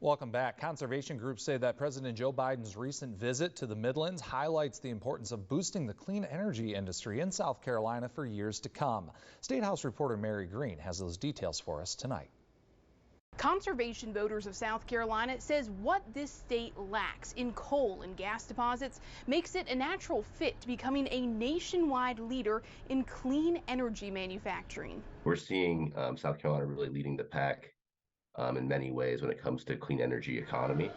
Welcome back. Conservation groups say that President Joe Biden's recent visit to the Midlands highlights the importance of boosting the clean energy industry in South Carolina for years to come. State House reporter Mary Green has those details for us tonight. Conservation Voters of South Carolina says what this state lacks in coal and gas deposits makes it a natural fit to becoming a nationwide leader in clean energy manufacturing. We're seeing South Carolina really leading the pack in many ways when it comes to clean energy economy.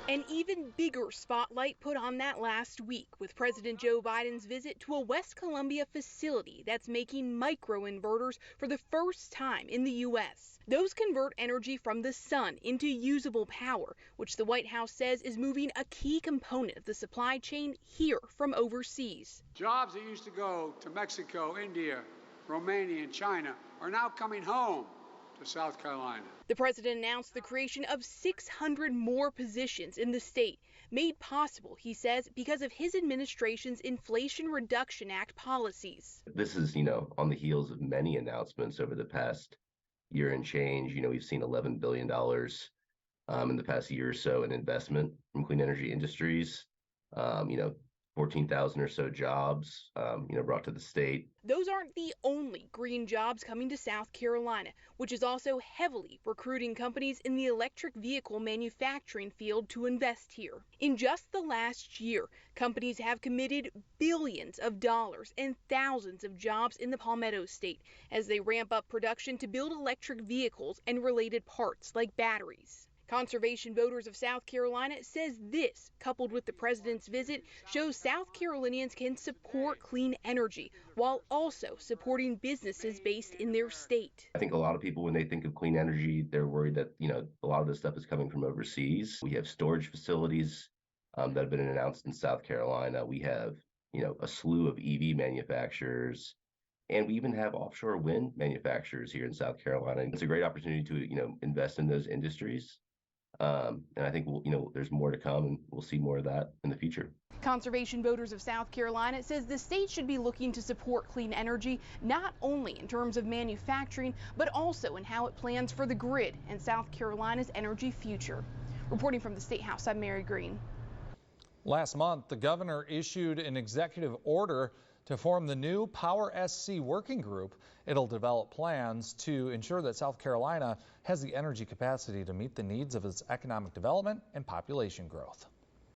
An even bigger spotlight put on that last week with President Joe Biden's visit to a West Columbia facility that's making microinverters for the first time in the U.S. Those convert energy from the sun into usable power, which the White House says is moving a key component of the supply chain here from overseas. Jobs that used to go to Mexico, India, Romania, and China are now coming home to South Carolina. The president announced the creation of 600 more positions in the state, made possible, he says, because of his administration's Inflation Reduction Act policies. This is, on the heels of many announcements over the past year and change. We've seen $11 billion in the past year or so in investment from clean energy industries. 14,000 or so jobs, brought to the state. Those aren't the only green jobs coming to South Carolina, which is also heavily recruiting companies in the electric vehicle manufacturing field to invest here. In just the last year, companies have committed billions of dollars and thousands of jobs in the Palmetto State as they ramp up production to build electric vehicles and related parts like batteries. Conservation Voters of South Carolina says this, coupled with the president's visit, shows South Carolinians can support clean energy while also supporting businesses based in their state. I think a lot of people, when they think of clean energy, they're worried that, a lot of this stuff is coming from overseas. We have storage facilities that have been announced in South Carolina. We have, a slew of EV manufacturers. And we even have offshore wind manufacturers here in South Carolina. It's a great opportunity to, invest in those industries. And I think there's more to come, and we'll see more of that in the future. Conservation Voters of South Carolina says the state should be looking to support clean energy, not only in terms of manufacturing, but also in how it plans for the grid and South Carolina's energy future. Reporting from the State House, I'm Mary Green. Last month, the governor issued an executive order to form the new Power SC working group. It'll develop plans to ensure that South Carolina has the energy capacity to meet the needs of its economic development and population growth.